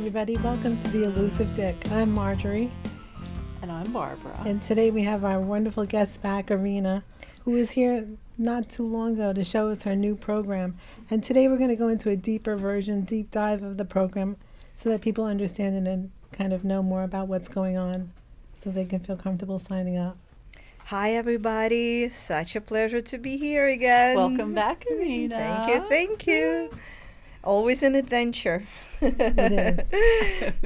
everybody. Welcome to the Elusive Dick. I'm Marjorie. And I'm Barbara. And today we have our wonderful guest back, Irina, who was here not too long ago to show us her new program. And today we're going to go into a deeper version, deep dive of the program so that people understand it and kind of know more about what's going on so they can feel comfortable signing up. Hi, everybody. Such a pleasure to be here again. Welcome back, Irina. Thank you. Always an adventure. It is.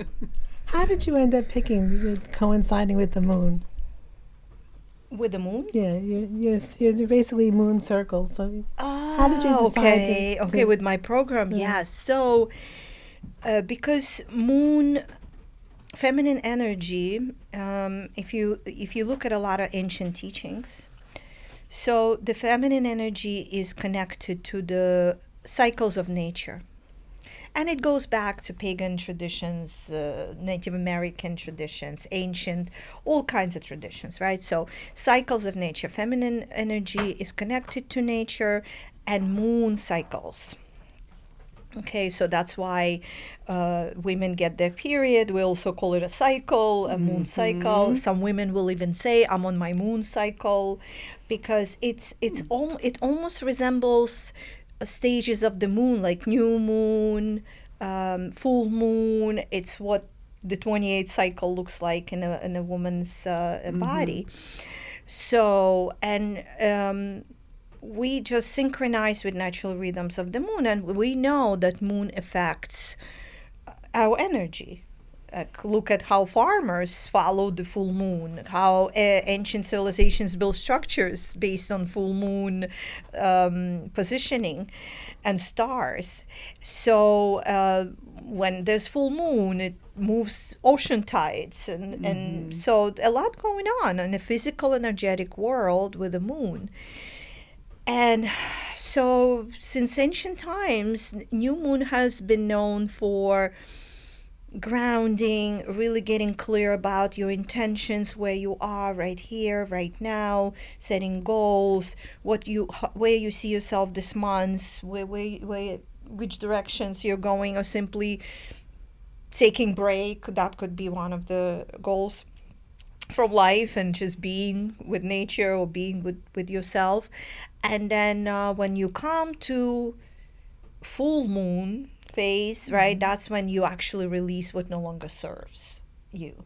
How did you end up picking coinciding with the moon? With the moon? Yeah, you're basically moon circles. So how did you decide Okay, with my program, yeah. So because moon, feminine energy, if you look at a lot of ancient teachings, so the feminine energy is connected to the cycles of nature. And it goes back to pagan traditions, Native American traditions, ancient, all kinds of traditions, right? So cycles of nature. Feminine energy is connected to nature and moon cycles. Okay, so that's why women get their period. We also call it a cycle, a moon cycle. Some women will even say, I'm on my moon cycle, because it almost resembles stages of the moon, like new moon, full moon. It's what the 28th cycle looks like in a woman's body. So, and we just synchronize with natural rhythms of the moon, and we know that moon affects our energy. Look at how farmers follow the full moon, how ancient civilizations build structures based on full moon positioning and stars. So when there's full moon, it moves ocean tides. And so a lot going on in the physical, energetic world with the moon. And so since ancient times, new moon has been known for grounding, really getting clear about your intentions, where you are right here, right now, setting goals, where you see yourself this month, which directions you're going, or simply taking break. That could be one of the goals from life, and just being with nature or being with yourself. And then when you come to full moon phase, right, that's when you actually release what no longer serves you.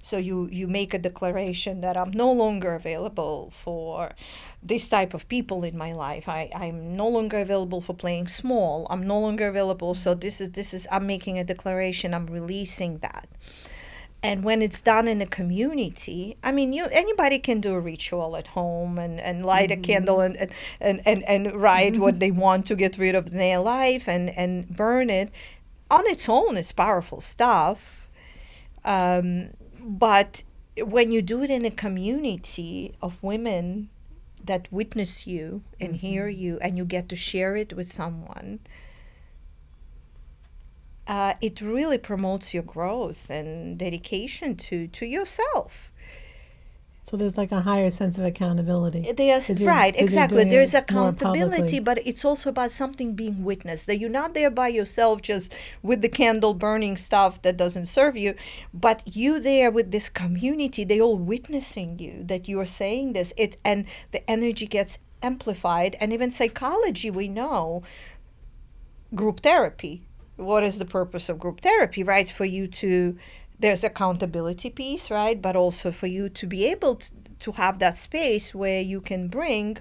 So you make a declaration that I'm no longer available for this type of people in my life. I'm no longer available for playing small. I'm no longer available. So this is I'm making a declaration. I'm releasing that. And when it's done in a community, I mean, anybody can do a ritual at home and light a candle and write what they want to get rid of in their life and burn it. On its own, it's powerful stuff. But when you do it in a community of women that witness you and hear you, and you get to share it with someone, it really promotes your growth and dedication to yourself. So there's like a higher sense of accountability. Right, exactly. There's accountability, but it's also about something being witnessed, that you're not there by yourself just with the candle burning stuff that doesn't serve you, but you there with this community, they all witnessing you, that you are saying this, and the energy gets amplified. And even psychology, we know, group therapy. What is the purpose of group therapy, right? For you to, there's accountability piece, right? But also for you to be able to have that space where you can bring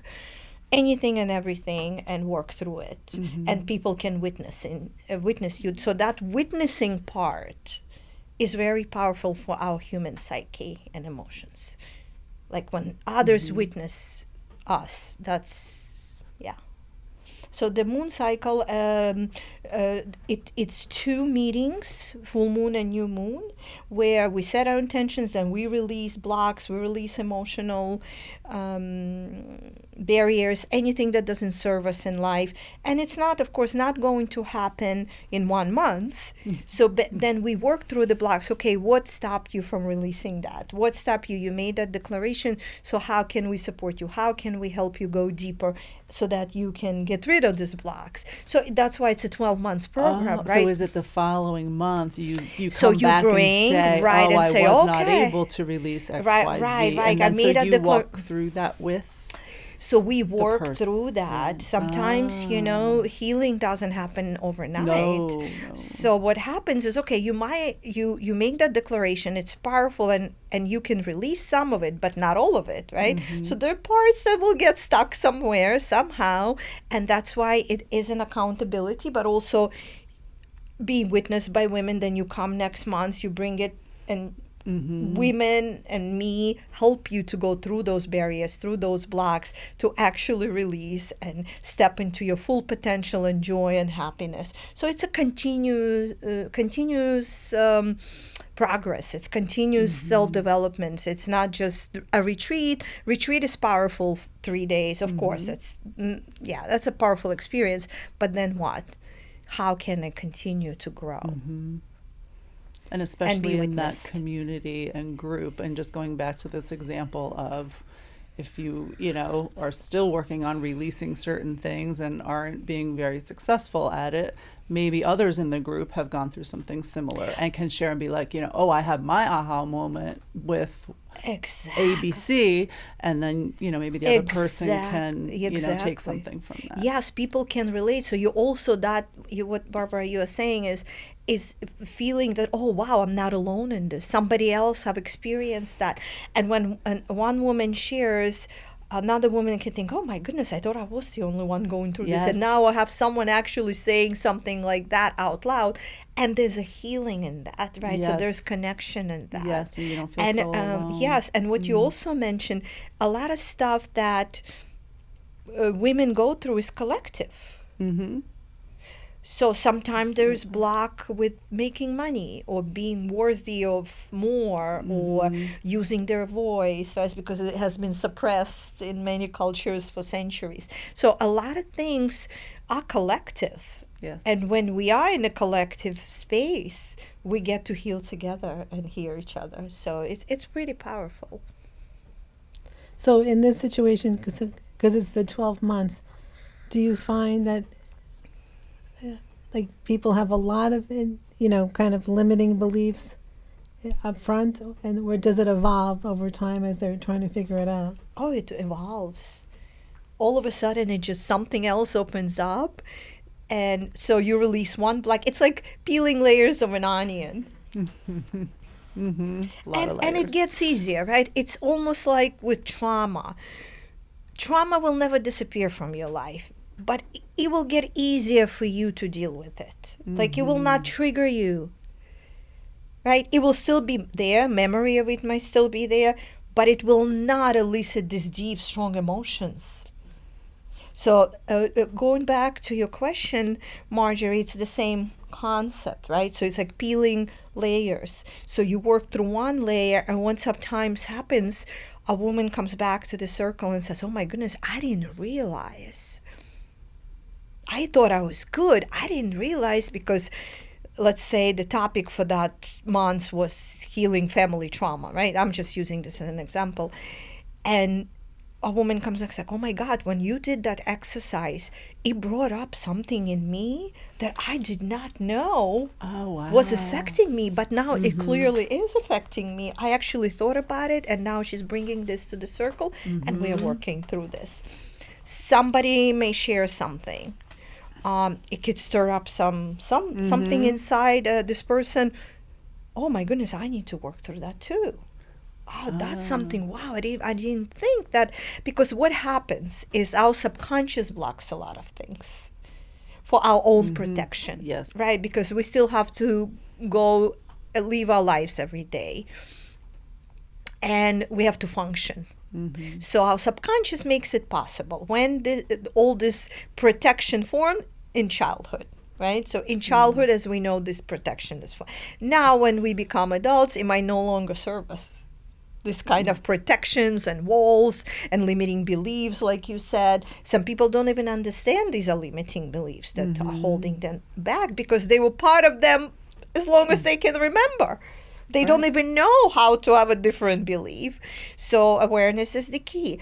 anything and everything and work through it. And people can witness you. So that witnessing part is very powerful for our human psyche and emotions. Like when others witness us, that's, yeah. So the moon cycle, it's 2 meetings, full moon and new moon, where we set our intentions and we release blocks, we release emotional barriers, anything that doesn't serve us in life. And it's not, of course, not going to happen in 1 month. So then we work through the blocks. Okay, what stopped you from releasing that? What stopped you? You made that declaration. So how can we support you? How can we help you go deeper so that you can get rid of these blocks? So that's why it's a 12 months program, right? So is it the following month you So come you back bring, and say, right, oh, and I say, was not okay. able to release X, Right, Y, Z. right, And right. then I made so a you declar- walk through that with So we work through that. person. Sometimes, healing doesn't happen overnight. No. So what happens is, okay, you make that declaration, it's powerful, and you can release some of it, but not all of it, right? So there are parts that will get stuck somewhere, somehow, and that's why it is an accountability, but also be witnessed by women. Then you come next month, you bring it, and women and me help you to go through those barriers, through those blocks, to actually release and step into your full potential and joy and happiness. So it's a continuous progress. It's continuous self-development. It's not just a retreat. Retreat is powerful, 3 days. Of course, that's a powerful experience. But then what? How can it continue to grow? And especially in that witnessed. community and group, and just going back to this example of if you are still working on releasing certain things and aren't being very successful at it, maybe others in the group have gone through something similar and can share and be like, oh, I had my aha moment with ABC, and then maybe the other person can take something from that. Yes, people can relate. So you also what Barbara you are saying is feeling that, oh wow, I'm not alone in this. Somebody else have experienced that, and when one woman shares, another woman can think, oh my goodness, I thought I was the only one going through this, and now I have someone actually saying something like that out loud, and there's a healing in that, right? So there's connection in that. Yes, you don't feel so alone. Yes, and what you also mentioned, a lot of stuff that women go through is collective. So sometimes there's block with making money or being worthy of more or using their voice, right? Because it has been suppressed in many cultures for centuries. So a lot of things are collective. Yes. And when we are in a collective space, we get to heal together and hear each other. So it's pretty powerful. So in this situation, because it's the 12 months, do you find that like people have a lot of kind of limiting beliefs up front, and or does it evolve over time as they're trying to figure it out? Oh, it evolves. All of a sudden, it just something else opens up, and so you release one block. It's like peeling layers of an onion. A lot of layers. And it gets easier, right? It's almost like with trauma. Trauma will never disappear from your life, but it will get easier for you to deal with it. Like it will not trigger you, right? It will still be there. Memory of it might still be there, but it will not elicit these deep, strong emotions. So going back to your question, Marjorie, it's the same concept, right? So it's like peeling layers. So you work through one layer, and when sometimes happens, a woman comes back to the circle and says, oh my goodness, I didn't realize. I thought I was good. I didn't realize, because let's say the topic for that month was healing family trauma, right? I'm just using this as an example. And a woman comes and says, oh my God, when you did that exercise, it brought up something in me that I did not know was affecting me, but now it clearly is affecting me. I actually thought about it, and now she's bringing this to the circle, and we are working through this. Somebody may share something. It could stir up something inside this person. Oh my goodness, I need to work through that too. Oh, that's something. Wow, I didn't think that. Because what happens is our subconscious blocks a lot of things for our own protection. Yes. Right? Because we still have to go live our lives every day. And we have to function. So our subconscious makes it possible. When all this protection formed in childhood. Right? So in childhood, as we know, this protection is fine. Now, when we become adults, it might no longer serve us. this kind of protections and walls and limiting beliefs, like you said. Some people don't even understand these are limiting beliefs that are holding them back because they were part of them as long as they can remember. They don't even know how to have a different belief. So awareness is the key.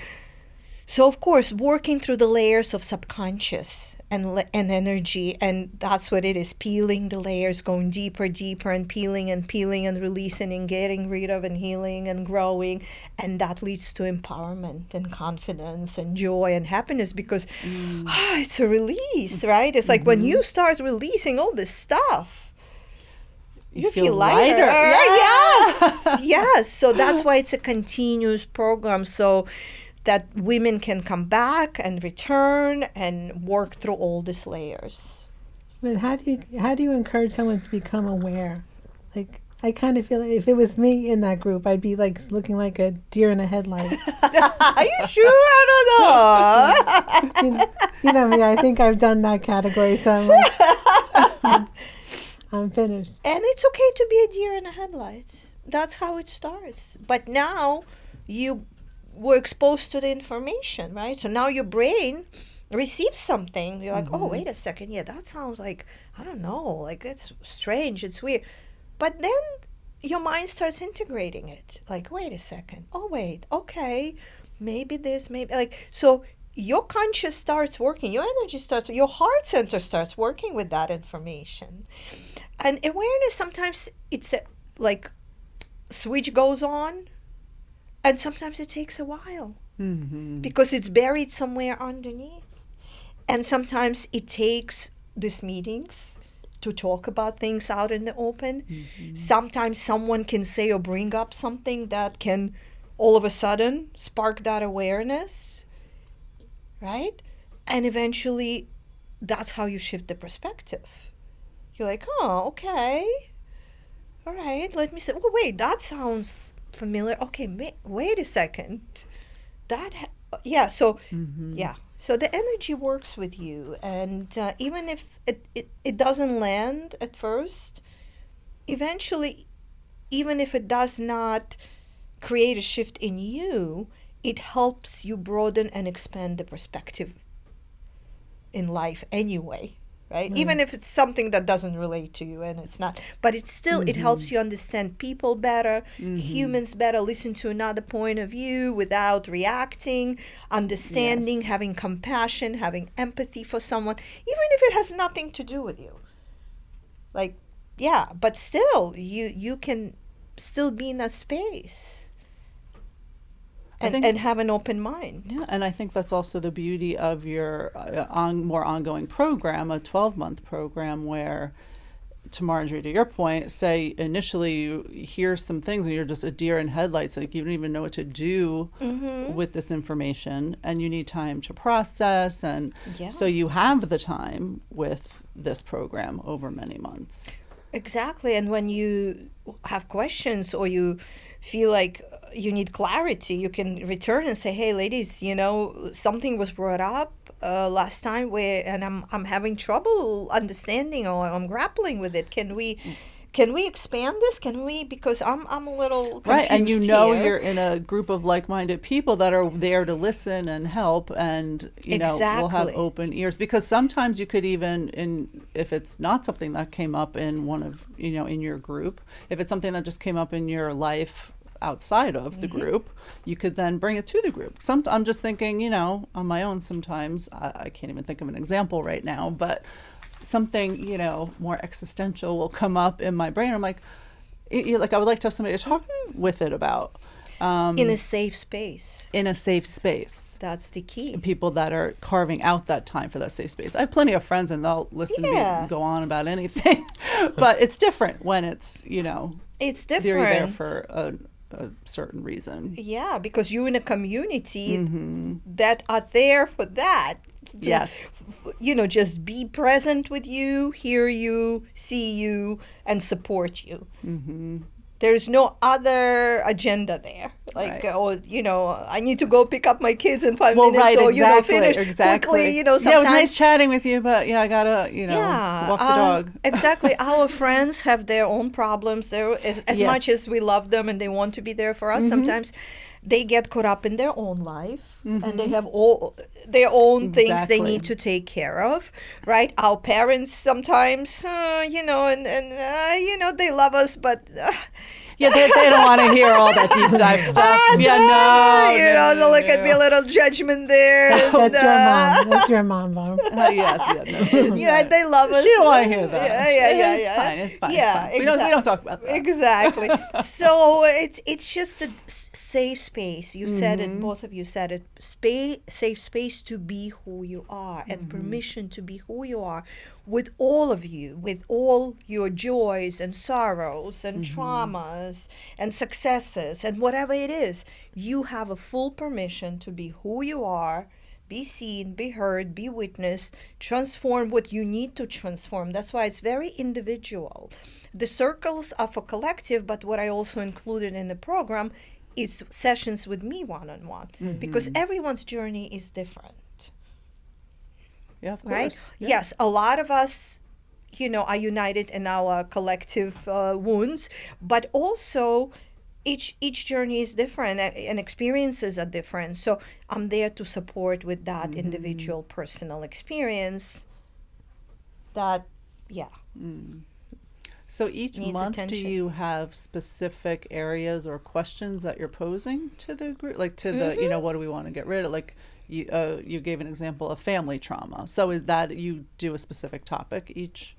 So, of course, working through the layers of subconscious and energy, and that's what it is, peeling the layers, going deeper and peeling and releasing and getting rid of and healing and growing. And that leads to empowerment and confidence and joy and happiness because it's a release, right? It's like when you start releasing all this stuff, you feel lighter. Yes, yes. So that's why it's a continuous program. So that women can come back and return and work through all these layers. But how do you encourage someone to become aware? Like, I kind of feel like if it was me in that group, I'd be like looking like a deer in a headlight. Are you sure? I don't know. you know me, I think I've done that category, so I'm like, I'm finished. And it's okay to be a deer in a headlight. That's how it starts. But now you were exposed to the information, right? So now your brain receives something. You're like, oh, wait a second. Yeah, that sounds like, I don't know, like that's strange. It's weird. But then your mind starts integrating it. Like, wait a second. Oh, wait. Okay. Maybe this, maybe like, so your conscious starts working. Your energy starts, your heart center starts working with that information. And awareness, sometimes it's like switch goes on. And sometimes it takes a while because it's buried somewhere underneath. And sometimes it takes these meetings to talk about things out in the open. Sometimes someone can say or bring up something that can all of a sudden spark that awareness, right? And eventually that's how you shift the perspective. You're like, oh, okay. All right, let me say, well, wait, that sounds familiar. Okay, wait a second. So the energy works with you, and even if it doesn't land at first, eventually, even if it does not create a shift in you, it helps you broaden and expand the perspective in life anyway. Right? Even if it's something that doesn't relate to you and it's not, but it's still, it helps you understand people better, humans better, listen to another point of view without reacting, understanding, having compassion, having empathy for someone, even if it has nothing to do with you. Like, yeah, but still, you can still be in a space. And have an open mind. Yeah, and I think that's also the beauty of your more ongoing program, a 12-month program where, to Marjorie, to your point, say initially you hear some things and you're just a deer in headlights, like you don't even know what to do with this information, and you need time to process, and so you have the time with this program over many months. Exactly, and when you have questions or you feel like you need clarity, you can return and say, hey, ladies, something was brought up last time and I'm having trouble understanding or I'm grappling with it. Can we expand this? Because I'm a little confused right, and here. You're in a group of like-minded people that are there to listen and help, and we'll have open ears, because sometimes you could even, if it's not something that came up in one of in your group, if it's something that just came up in your life outside of the group, you could then bring it to the group. I'm just thinking, on my own sometimes, I can't even think of an example right now, but something, more existential will come up in my brain. I'm like, I would like to have somebody to talk with it about. In a safe space. In a safe space. That's the key. People that are carving out that time for that safe space. I have plenty of friends and they'll listen to me and go on about anything. But it's different when it's, it's different. They're there for a certain reason. Yeah, because you're in a community that are there for that. Yes. Just be present with you, hear you, see you, and support you. There's no other agenda there. Like, Right. or, I need to go pick up my kids in 5 minutes. Right, So, exactly, finish exactly. quickly, sometimes. Yeah, it was nice chatting with you, but I gotta, Yeah, walk the dog. exactly. Our friends have their own problems. As Yes. much as we love them and they want to be there for us, sometimes they get caught up in their own life and they have all their own things they Exactly. need to take care of, right? Our parents sometimes, they love us, but. Yeah, they don't want to hear all that deep dive stuff. Yeah, no. They'll look at me a little judgment there. That's your mom. That's your mom, Barb. Yes, no, They love us. She don't want to hear that. Yeah. It's fine. It's fine. Yeah, it's fine. We don't talk about that. Exactly. So it's just a safe space. You said it. Both of you said it. Safe space to be who you are, and permission to be who you are, with all of you, with all your joys and sorrows and traumas and successes and whatever it is. You have a full permission to be who you are. Be seen, be heard, be witnessed, transform what you need to transform. That's why it's very individual. The circles are for collective, but what I also included in the program is sessions with me one-on-one, because everyone's journey is different. Yeah, of course. Right? Yeah. Yes, a lot of us, are united in our collective wounds, but also each journey is different and experiences are different. So I'm there to support with that individual personal experience. That, So each needs month, attention. do you have specific areas or questions that you're posing to the group? Like to the, what do we want to get rid of? Like you gave an example of family trauma. So is that you do a specific topic each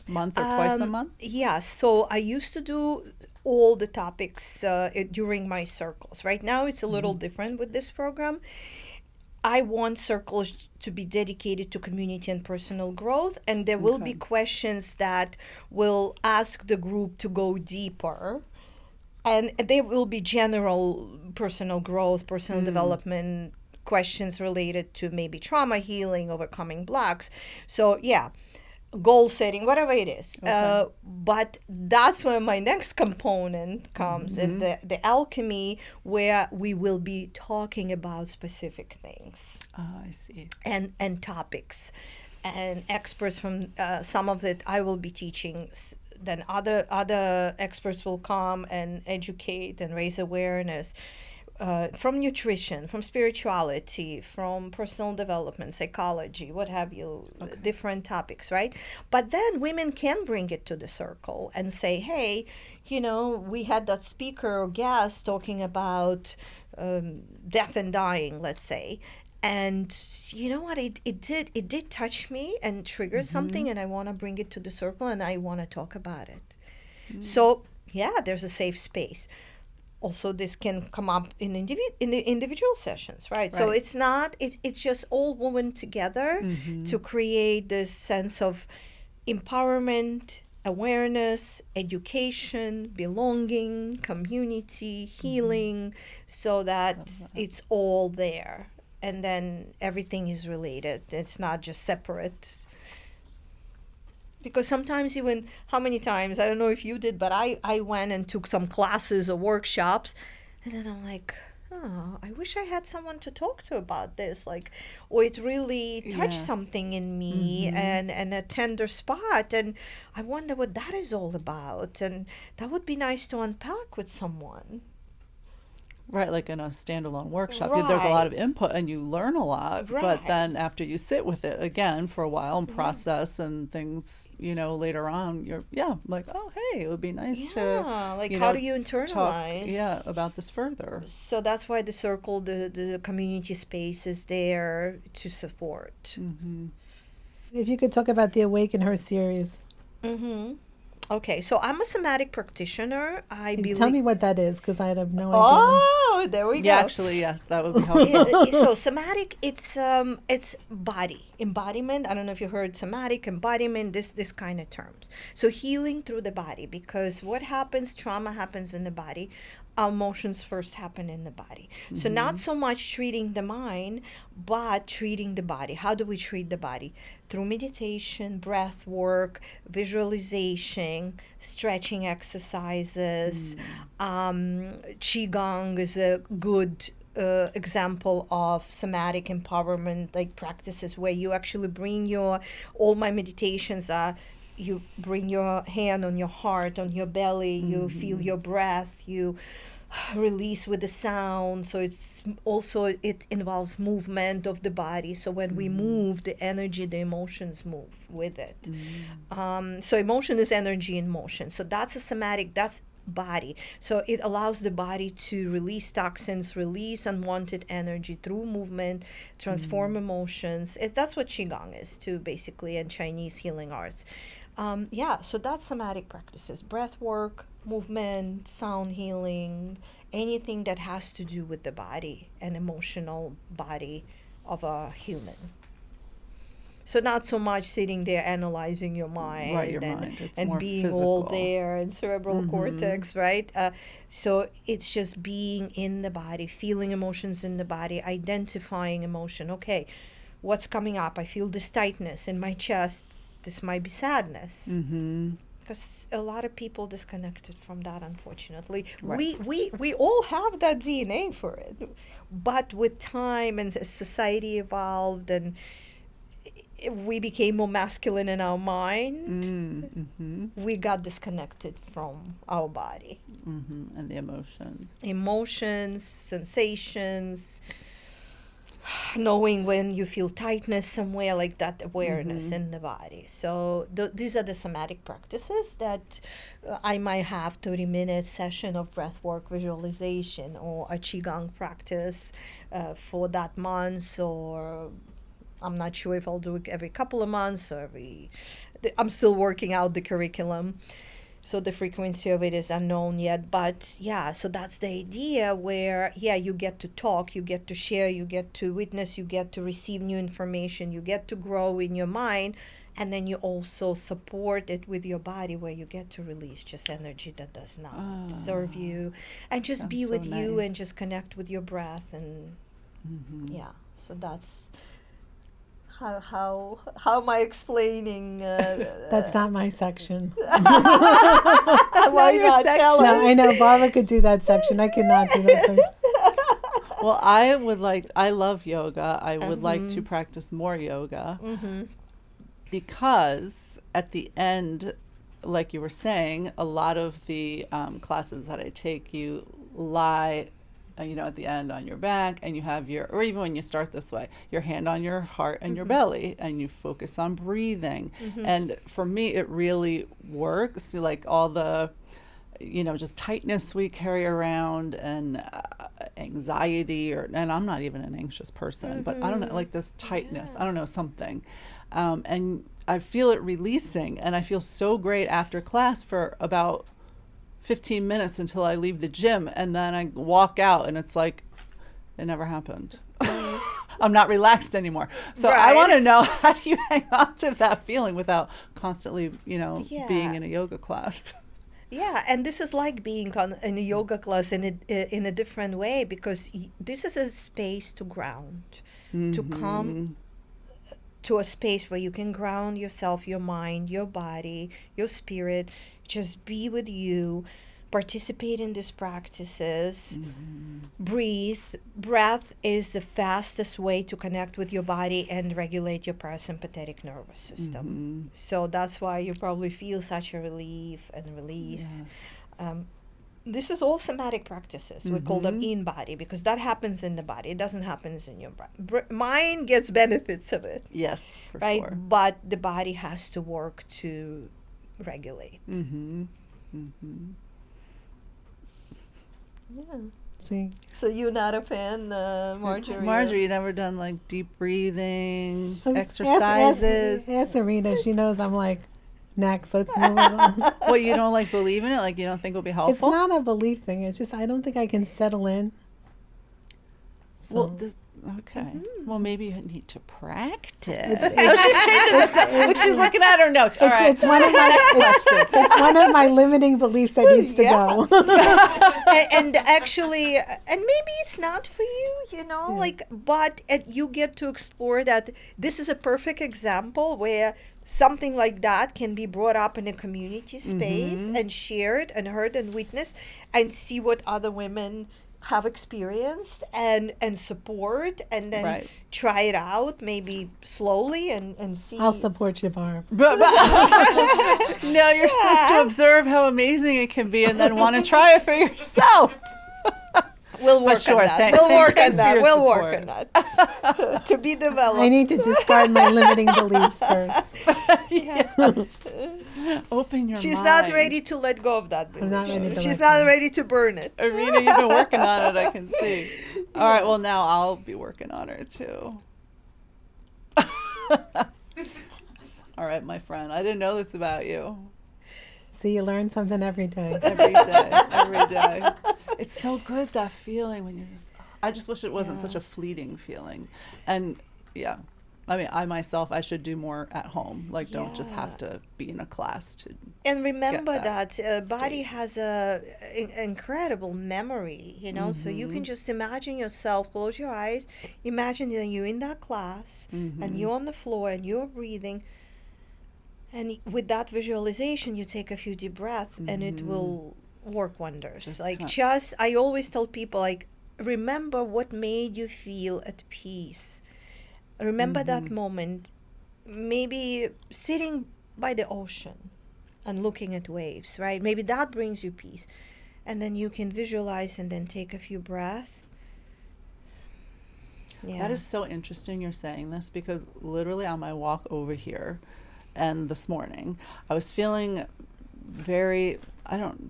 month or twice a month? Yeah, so I used to do all the topics during my circles. Right now it's a little different with this program. I want circles to be dedicated to community and personal growth, and there will be questions that will ask the group to go deeper, and they will be general personal growth, personal development questions related to maybe trauma healing, overcoming blocks. So goal setting, whatever it is. But that's where my next component comes in the alchemy, where we will be talking about specific things I see. and topics and experts from some of it I will be teaching. Then other experts will come and educate and raise awareness. From nutrition, from spirituality, from personal development, psychology, what have you, different topics, right? But then women can bring it to the circle and say, hey, we had that speaker or guest talking about death and dying, let's say. And you know what, it did touch me and trigger something, and I want to bring it to the circle and I want to talk about it. So, there's a safe space. Also, this can come up in the individual sessions, right? So it's not, it's just all women together to create this sense of empowerment, awareness, education, belonging, community, healing, so that it's all there. And then everything is related. It's not just separate. Because sometimes even, how many times, I don't know if you did, but I went and took some classes or workshops, and then I'm like, oh, I wish I had someone to talk to about this, like, or it really touched something in me and a tender spot, and I wonder what that is all about, and that would be nice to unpack with someone. Right, like in a standalone workshop. There's a lot of input and you learn a lot, but then after you sit with it again for a while and process and things, later on, you're, like, oh, hey, it would be nice to, like, how do you internalize? Talk, about this further. So that's why the circle, the community space is there to support. If you could talk about the Awaken Her series. Okay, so I'm a somatic practitioner. Tell me what that is, because I have no idea. Oh, there we go. Yeah, actually, yes, that would be helpful. So somatic, it's body embodiment. I don't know if you heard somatic embodiment. This kind of terms. So healing through the body, because what happens? Trauma happens in the body. our emotions first happen in the body. So not so much treating the mind, but treating the body. How do we treat the body? Through meditation, breath work, visualization, stretching exercises. Qigong is a good example of somatic empowerment, like practices where you actually bring all my meditations are, you bring your hand on your heart, on your belly, you feel your breath, you release with the sound. So it involves movement of the body. So when we move, the energy, the emotions move with it. So emotion is energy in motion. So that's a somatic, that's body. So it allows the body to release toxins, release unwanted energy through movement, transform emotions. That's what Qigong is too, basically, and Chinese healing arts. So that's somatic practices: breath work, movement, sound healing, anything that has to do with the body and emotional body of a human. So not so much sitting there analyzing your mind, Right, your mind. It's and more being physical. all there and cerebral cortex, right? So it's just being in the body, feeling emotions in the body, identifying emotion. Okay, what's coming up? I feel this tightness in my chest. This might be sadness. Because a lot of people disconnected from that, unfortunately. Right. We all have that DNA for it. But with time and as society evolved and we became more masculine in our mind, we got disconnected from our body. And the emotions. Emotions, sensations, knowing when you feel tightness somewhere, like that awareness in the body. So these are the somatic practices that I might have 30-minute session of breath work, visualization, or a Qigong practice for that month, or I'm not sure if I'll do it every couple of months or I'm still working out the curriculum. So the frequency of it is unknown yet. But yeah, so that's the idea where, you get to talk, you get to share, you get to witness, you get to receive new information, you get to grow in your mind. And then you also support it with your body where you get to release just energy that does not serve you. And just be with you and just connect with your breath. And so that's... How am I explaining? That's not my section. Why not tell us? No, I know Barbara could do that section. I cannot do that section. Well, I love yoga. I would like to practice more yoga because at the end, like you were saying, a lot of the classes that I take, you lie at the end on your back, and you have or even when you start this way, your hand on your heart and your belly, and you focus on breathing. And for me, it really works. Like all the, just tightness we carry around and anxiety, and I'm not even an anxious person, but I don't know, like this tightness, I don't know, something. And I feel it releasing, and I feel so great after class for about 15 minutes until I leave the gym, and then I walk out and it's like it never happened. I'm not relaxed anymore. So I want to know, how do you hang on to that feeling without constantly, being in a yoga class? Yeah, and this is like being in a yoga class in a different way, because this is a space to ground, to come to a space where you can ground yourself, your mind, your body, your spirit. Just be with you, participate in these practices, breathe. Breath is the fastest way to connect with your body and regulate your parasympathetic nervous system. So that's why you probably feel such a relief and release. Yes. This is all somatic practices. We call them in-body, because that happens in the body. It doesn't happen in your mind. Gets benefits of it. Yes, for right? Sure. But the body has to work to regulate. Yeah. See. So you're not a fan, Marjorie? Marjorie, you never done like deep breathing exercises? Ask Irina. She knows I'm like, next, let's move on. Well, you don't like believe in it? Like you don't think it'll be helpful? It's not a belief thing. It's just I don't think I can settle in. So. Well, Okay. Well, maybe you need to practice. She's changing this. Look, she's looking at her notes. All right. It's one of my it's one of my limiting beliefs that needs to go. And actually, and maybe it's not for you, like, but you get to explore that. This is a perfect example where something like that can be brought up in a community space and shared and heard and witnessed, and see what other women have experienced and support, and then try it out, maybe slowly, and see. I'll support you, Barb. No, you're supposed to observe how amazing it can be and then want to try it for yourself. We'll work on that. We'll work on that. We'll work on that. To be developed. I need to discard my limiting beliefs first. Yes. Open your mind. She's not ready to let go of that belief. I'm not ready to She's not ready to burn it. Irina, you've been working on it, I can see. All right, well, now I'll be working on it, too. All right, my friend, I didn't know this about you. See, you learn something every day. Every day. It's so good, that feeling when you're just, I just wish it wasn't such a fleeting feeling. And yeah, I mean, I myself, I should do more at home. Like, don't just have to be in a class to. And remember that body has incredible memory, so you can just imagine yourself, close your eyes, imagine that you're in that class and you're on the floor and you're breathing. And with that visualization, you take a few deep breaths and it will work wonders. I always tell people, remember what made you feel at peace. Remember that moment, maybe sitting by the ocean and looking at waves, right? Maybe that brings you peace. And then you can visualize and then take a few breaths. Yeah. That is so interesting you're saying this, because literally on my walk over here and this morning, I was feeling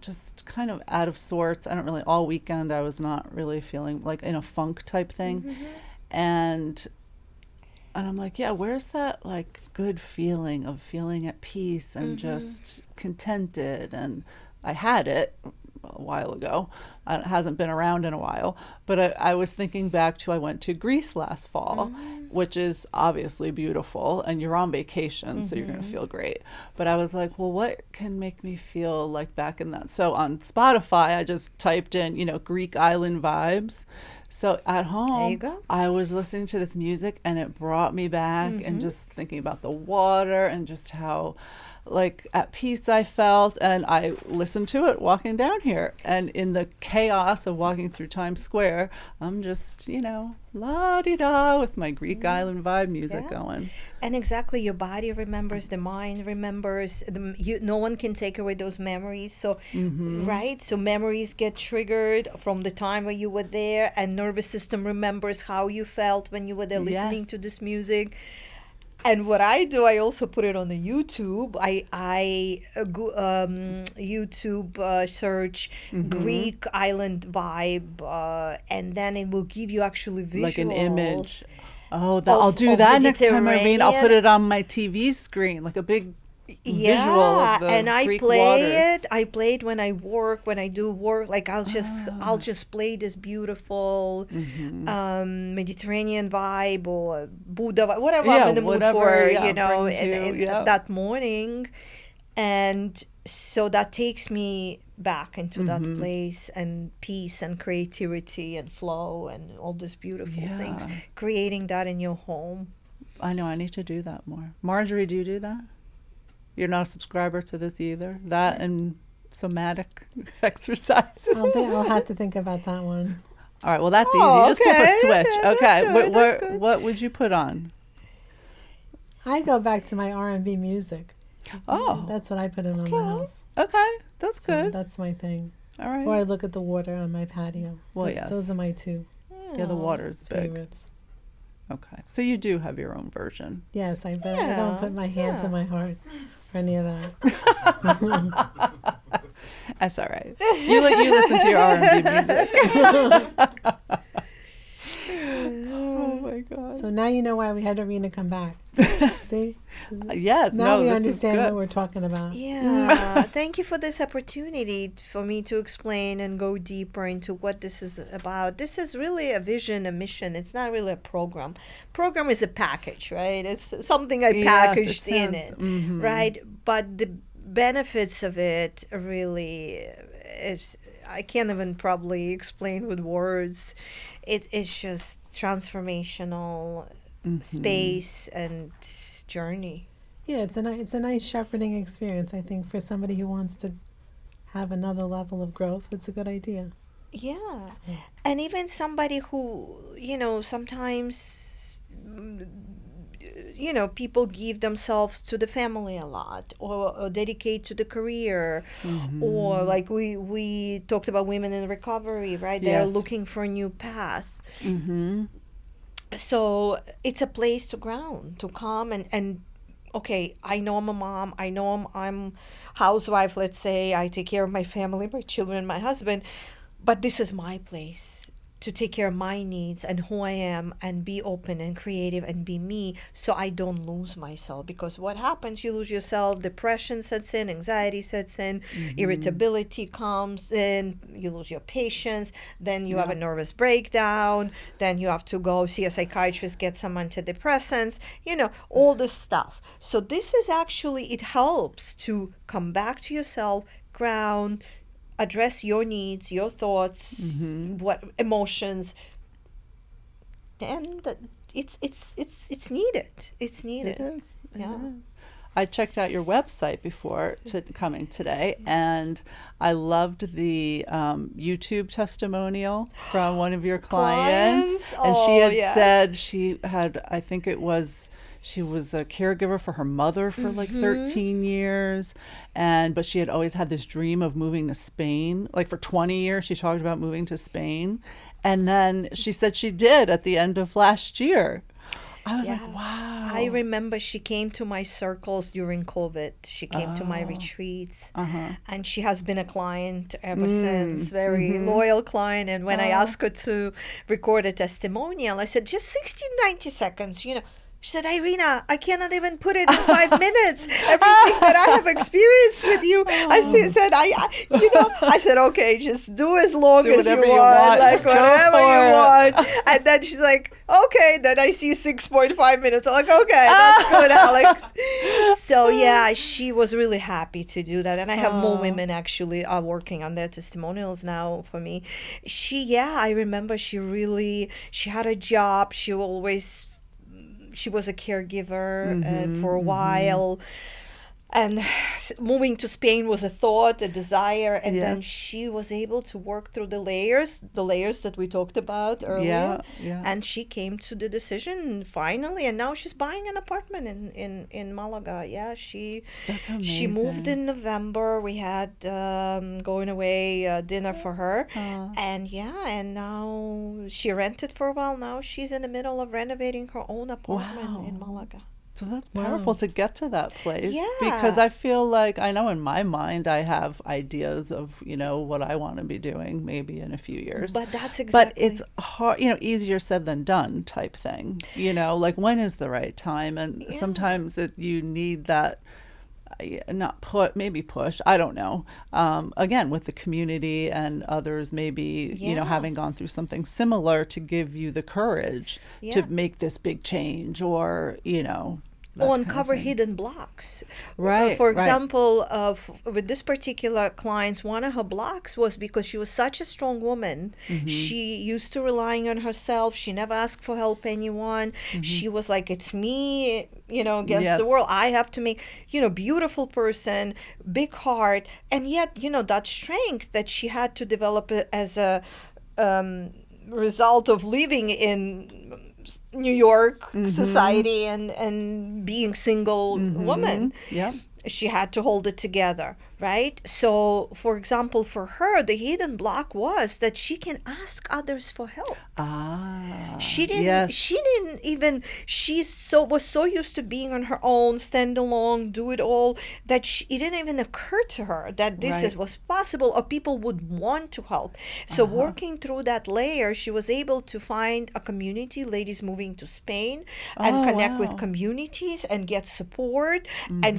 just kind of out of sorts. All weekend I was not really feeling like in a funk type thing. And I'm like, where's that like good feeling of feeling at peace and just contented? And I had it a while ago. It hasn't been around in a while, but I was thinking back to, I went to Greece last fall, which is obviously beautiful, and you're on vacation, so you're going to feel great. But I was like, well, what can make me feel like back in that? So on Spotify, I just typed in, Greek island vibes. So at home, I was listening to this music and it brought me back, and just thinking about the water and just how like at peace I felt. And I listened to it walking down here, and in the chaos of walking through Times Square, I'm just, la-di-da with my Greek island vibe music going. And exactly, your body remembers, the mind remembers, no one can take away those memories. So, right? So memories get triggered from the time when you were there, and nervous system remembers how you felt when you were there listening to this music. And what I do, I also put it on the YouTube. I YouTube search Greek island vibe, and then it will give you actually visuals. Like an image. Oh, I'll do that next time, Irene. I'll put it on my TV screen, like a big visual of the and I Greek play waters. it. I play it when I work, when I do work. Like I'll just play this beautiful Mediterranean vibe or Buddha vibe, whatever I'm in the mood for, that morning. And so that takes me back into that place, and peace and creativity and flow and all these beautiful things. Creating that in your home. I know, I need to do that more. Marjorie, do you do that? You're not a subscriber to this either? That and somatic exercises? I'll have to think about that one. All right, well, that's easy. Just flip a switch. Okay, what would you put on? I go back to my R&B music. Oh. That's what I put in on the house. Okay, that's good. That's my thing. All right. Or I look at the water on my patio. Well, yes. Those are my two Yeah, the water's big. favorites. Okay, so you do have your own version. Yes, I don't put my hand to my heart for any of that. That's all right. You listen to your R&B music. Oh my God. So now you know why we had Irina come back. See? Yes, Now no, we this understand is what good. we're talking about. Yeah, thank you for this opportunity for me to explain and go deeper into what this is about. This is really a vision, a mission. It's not really a program. Program is a package, right? It's something I Yes, packaged in sounds- it, mhm. right? But the benefits of it really is, I can't even probably explain with words. It's just transformational space and journey. Yeah, it's a nice shepherding experience, I think, for somebody who wants to have another level of growth. It's a good idea. Yeah. So, And even somebody who, sometimes, people give themselves to the family a lot, or dedicate to the career, or like we talked about women in recovery, right? They're Yes. looking for a new path. Mm-hmm. So it's a place to ground, to come and okay, I know I'm a mom. I know I'm housewife, let's say. I take care of my family, my children, my husband. But this is my place to take care of my needs and who I am and be open and creative and be me, so I don't lose myself. Because what happens, you lose yourself, depression sets in, anxiety sets in, irritability comes in, you lose your patience, then you have a nervous breakdown, then you have to go see a psychiatrist, get some antidepressants, all this stuff. So this is actually, it helps to come back to yourself, ground, address your needs, your thoughts, what emotions, and it's needed. It's needed. It is. Yeah. It is. I checked out your website before coming today, and I loved the YouTube testimonial from one of your clients. And she had said she had, I think it was, she was a caregiver for her mother for like 13 years. But she had always had this dream of moving to Spain. Like for 20 years, she talked about moving to Spain. And then she said she did at the end of last year. I was like, wow. I remember she came to my circles during COVID. She came to my retreats. And she has been a client ever since, very loyal client. And when I asked her to record a testimonial, I said, just 60, 90 seconds, She said, Irina, I cannot even put it in 5 minutes. Everything that I have experienced with you. I said, okay, just do as long as you want. Like Just go whatever for you it. want. And then she's like, okay. Then I see 6.5 minutes. I'm like, okay, that's good, Alex. So yeah, she was really happy to do that. And I have more women actually are working on their testimonials now for me. I remember she had a job. She was a caregiver for a while, and moving to Spain was a thought, a desire, and then she was able to work through the layers that we talked about earlier. And she came to the decision finally, and now she's buying an apartment in Malaga. That's amazing. She moved in November. We had going away dinner for her, and now she rented for a while. Now she's in the middle of renovating her own apartment in Malaga. So that's powerful to get to that place. Yeah. Because I feel like, I know in my mind I have ideas of, what I want to be doing maybe in a few years. But that's exactly. But it's hard, easier said than done type thing. Like when is the right time? And sometimes you need that, maybe push, I don't know. Again, with the community and others maybe, having gone through something similar to give you the courage to make this big change or, or uncover hidden blocks. Right. For example, with this particular client, one of her blocks was because she was such a strong woman. She used to relying on herself. She never asked for help anyone. She was like, it's me, against the world. I have to make, beautiful person, big heart. And yet, that strength that she had to develop as a result of living in New York society and being single woman. Yeah. She had to hold it together, right? So, for example, for her, the hidden block was that she can ask others for help. She didn't. Yes. She didn't even. Was so used to being on her own, stand alone, do it all, that it didn't even occur to her that this Right. was possible, or people would want to help. So, working through that layer, she was able to find a community, ladies moving to Spain, and Oh, connect with wow. communities and get support, and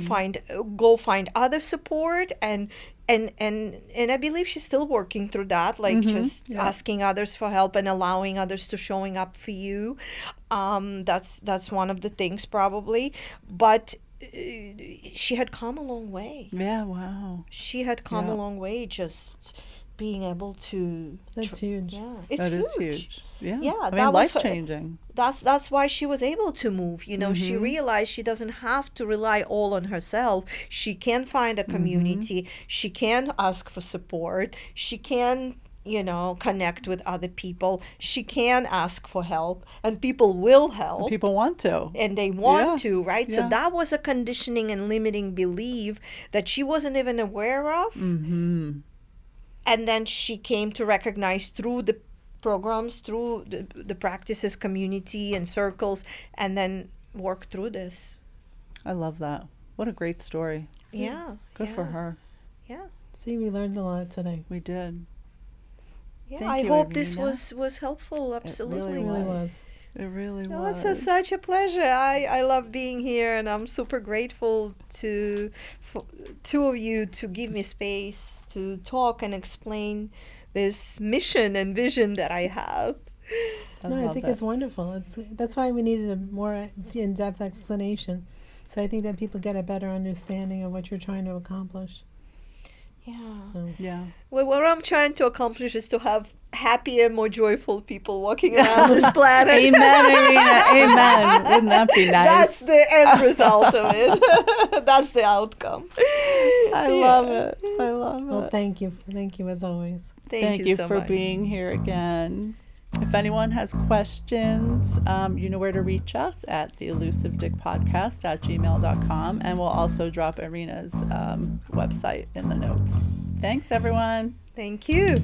go find other support, and I believe she's still working through that, like just Yeah. asking others for help and allowing others to showing up for you. That's one of the things probably, but she had come a long way. Yeah, wow. She had come Yeah. a long way just being able to. That's huge. Yeah, it's That is huge. Yeah. Yeah, I that mean, was her- life-changing. That's why she was able to move. She realized she doesn't have to rely all on herself. She can find a community. She can ask for support. She can connect with other people. She can ask for help, and people will help. People want to. And they want Yeah. to, right? So Yeah. that was a conditioning and limiting belief that she wasn't even aware of. Mm-hmm. And then she came to recognize through the programs, through the practices, community and circles, and then work through this. I love that. What a great story. Yeah. Good for her. Yeah. See, we learned a lot today. We did. Yeah. Thank I you, hope this Irina. was helpful. Absolutely. It really was. It really No, was. it's such a pleasure. I love being here, and I'm super grateful for two of you to give me space to talk and explain this mission and vision that I have. I love think it. it's wonderful. That's why we needed a more in-depth explanation. So I think that people get a better understanding of what you're trying to accomplish. Yeah. So Yeah. Well, what I'm trying to accomplish is to have happier, more joyful people walking around this planet. Amen, Irina. Amen. Wouldn't that be nice? That's the end result of it. That's the outcome. I love it. I love well, it. thank you as always. Thank you so for much. being here again. If anyone has questions, you know where to reach us at the Elusive Dick Podcast at gmail.com. And we'll also drop Irina's website in the notes. Thanks, everyone. Thank you.